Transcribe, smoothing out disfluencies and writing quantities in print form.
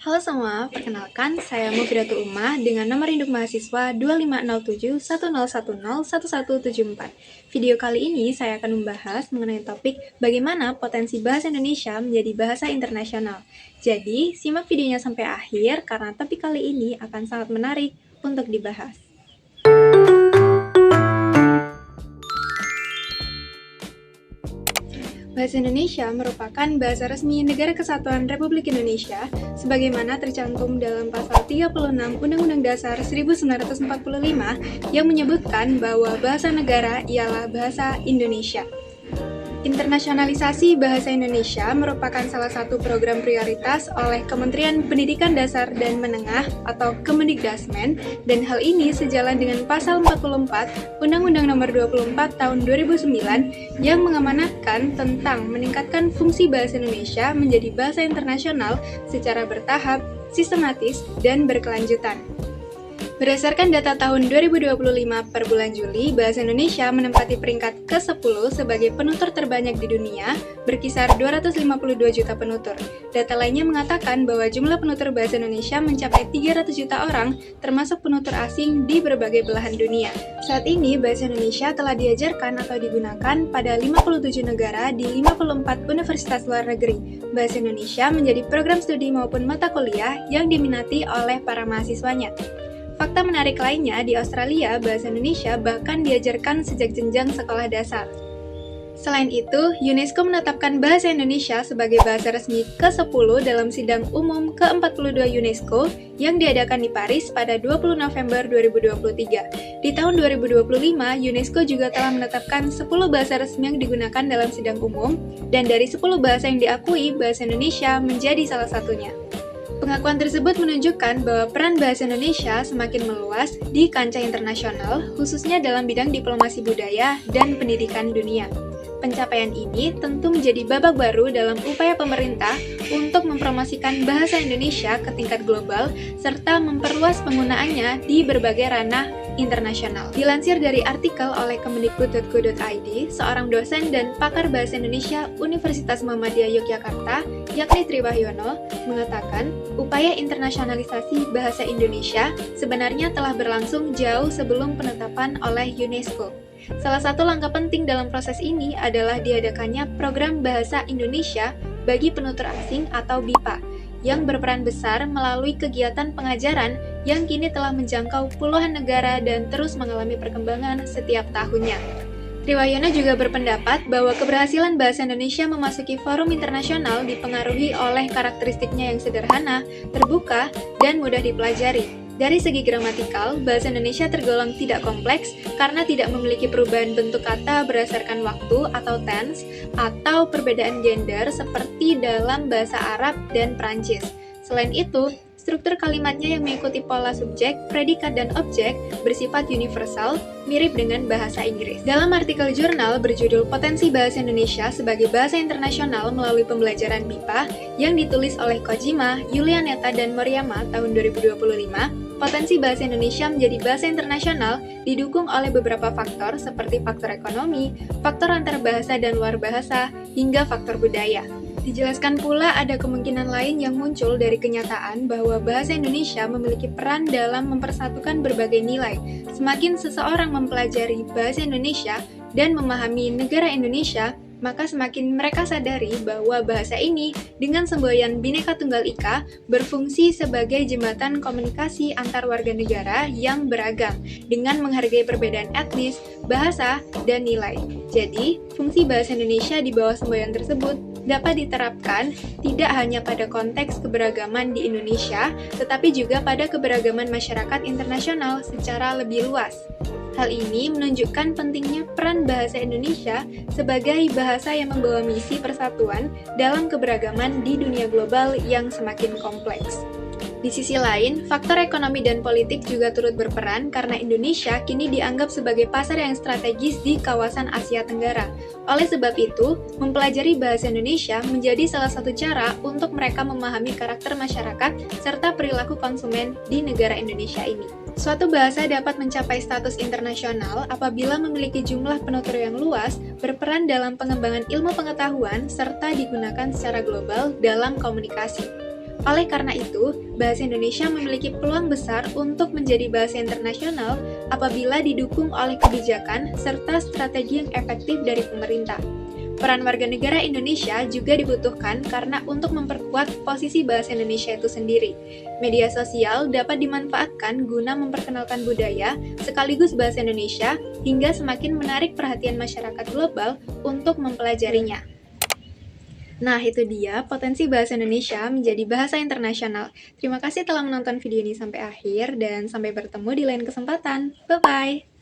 Halo semua, perkenalkan saya Mufidatu Umah dengan nomor induk mahasiswa 250710101174. Video kali ini saya akan membahas mengenai topik bagaimana potensi bahasa Indonesia menjadi bahasa internasional. Jadi, simak videonya sampai akhir karena topik kali ini akan sangat menarik untuk dibahas. Bahasa Indonesia merupakan bahasa resmi Negara Kesatuan Republik Indonesia sebagaimana tercantum dalam pasal 36 Undang-Undang Dasar 1945 yang menyebutkan bahwa bahasa negara ialah bahasa Indonesia. Internasionalisasi bahasa Indonesia merupakan salah satu program prioritas oleh Kementerian Pendidikan Dasar dan Menengah atau Kemendikdasmen, dan hal ini sejalan dengan pasal 44 Undang-Undang Nomor 24 Tahun 2009 yang mengamanatkan tentang meningkatkan fungsi bahasa Indonesia menjadi bahasa internasional secara bertahap, sistematis, dan berkelanjutan. Berdasarkan data tahun 2025 per bulan Juli, bahasa Indonesia menempati peringkat ke-10 sebagai penutur terbanyak di dunia, berkisar 252 juta penutur. Data lainnya mengatakan bahwa jumlah penutur bahasa Indonesia mencapai 300 juta orang, termasuk penutur asing di berbagai belahan dunia. Saat ini, bahasa Indonesia telah diajarkan atau digunakan pada 57 negara di 54 universitas luar negeri. Bahasa Indonesia menjadi program studi maupun mata kuliah yang diminati oleh para mahasiswanya. Fakta menarik lainnya, di Australia, bahasa Indonesia bahkan diajarkan sejak jenjang sekolah dasar. Selain itu, UNESCO menetapkan bahasa Indonesia sebagai bahasa resmi ke-10 dalam Sidang Umum ke-42 UNESCO yang diadakan di Paris pada 20 November 2023. Di tahun 2025, UNESCO juga telah menetapkan 10 bahasa resmi yang digunakan dalam sidang umum, dan dari 10 bahasa yang diakui, bahasa Indonesia menjadi salah satunya. Pengakuan tersebut menunjukkan bahwa peran bahasa Indonesia semakin meluas di kancah internasional, khususnya dalam bidang diplomasi budaya dan pendidikan dunia. Pencapaian ini tentu menjadi babak baru dalam upaya pemerintah untuk mempromosikan bahasa Indonesia ke tingkat global serta memperluas penggunaannya di berbagai ranah internasional. Dilansir dari artikel oleh kemendikbud.go.id, seorang dosen dan pakar bahasa Indonesia Universitas Muhammadiyah Yogyakarta, yakni Triwahyono, mengatakan upaya internasionalisasi bahasa Indonesia sebenarnya telah berlangsung jauh sebelum penetapan oleh UNESCO. Salah satu langkah penting dalam proses ini adalah diadakannya Program Bahasa Indonesia bagi Penutur Asing atau BIPA, yang berperan besar melalui kegiatan pengajaran yang kini telah menjangkau puluhan negara dan terus mengalami perkembangan setiap tahunnya. Triwahyono juga berpendapat bahwa keberhasilan bahasa Indonesia memasuki forum internasional dipengaruhi oleh karakteristiknya yang sederhana, terbuka, dan mudah dipelajari. Dari segi gramatikal, bahasa Indonesia tergolong tidak kompleks karena tidak memiliki perubahan bentuk kata berdasarkan waktu atau tense, atau perbedaan gender seperti dalam bahasa Arab dan Prancis. Selain itu, struktur kalimatnya yang mengikuti pola subjek, predikat, dan objek bersifat universal, mirip dengan bahasa Inggris. Dalam artikel jurnal berjudul Potensi Bahasa Indonesia sebagai Bahasa Internasional melalui Pembelajaran BIPA yang ditulis oleh Kojima, Yulianeta, dan Moriyama tahun 2025, potensi bahasa Indonesia menjadi bahasa internasional didukung oleh beberapa faktor seperti faktor ekonomi, faktor antar bahasa dan luar bahasa, hingga faktor budaya. Dijelaskan pula ada kemungkinan lain yang muncul dari kenyataan bahwa bahasa Indonesia memiliki peran dalam mempersatukan berbagai nilai. Semakin seseorang mempelajari bahasa Indonesia dan memahami negara Indonesia, maka semakin mereka sadari bahwa bahasa ini dengan semboyan Bhinneka Tunggal Ika berfungsi sebagai jembatan komunikasi antar warga negara yang beragam dengan menghargai perbedaan etnis, bahasa, dan nilai. Jadi, fungsi bahasa Indonesia di bawah semboyan tersebut dapat diterapkan tidak hanya pada konteks keberagaman di Indonesia, tetapi juga pada keberagaman masyarakat internasional secara lebih luas. Hal ini menunjukkan pentingnya peran bahasa Indonesia sebagai bahasa yang membawa misi persatuan dalam keberagaman di dunia global yang semakin kompleks. Di sisi lain, faktor ekonomi dan politik juga turut berperan karena Indonesia kini dianggap sebagai pasar yang strategis di kawasan Asia Tenggara. Oleh sebab itu, mempelajari bahasa Indonesia menjadi salah satu cara untuk mereka memahami karakter masyarakat serta perilaku konsumen di negara Indonesia ini. Suatu bahasa dapat mencapai status internasional apabila memiliki jumlah penutur yang luas, berperan dalam pengembangan ilmu pengetahuan, serta digunakan secara global dalam komunikasi. Oleh karena itu, bahasa Indonesia memiliki peluang besar untuk menjadi bahasa internasional apabila didukung oleh kebijakan serta strategi yang efektif dari pemerintah. Peran warga negara Indonesia juga dibutuhkan karena untuk memperkuat posisi bahasa Indonesia itu sendiri. Media sosial dapat dimanfaatkan guna memperkenalkan budaya sekaligus bahasa Indonesia hingga semakin menarik perhatian masyarakat global untuk mempelajarinya. Nah, itu dia potensi bahasa Indonesia menjadi bahasa internasional. Terima kasih telah menonton video ini sampai akhir dan sampai bertemu di lain kesempatan. Bye-bye!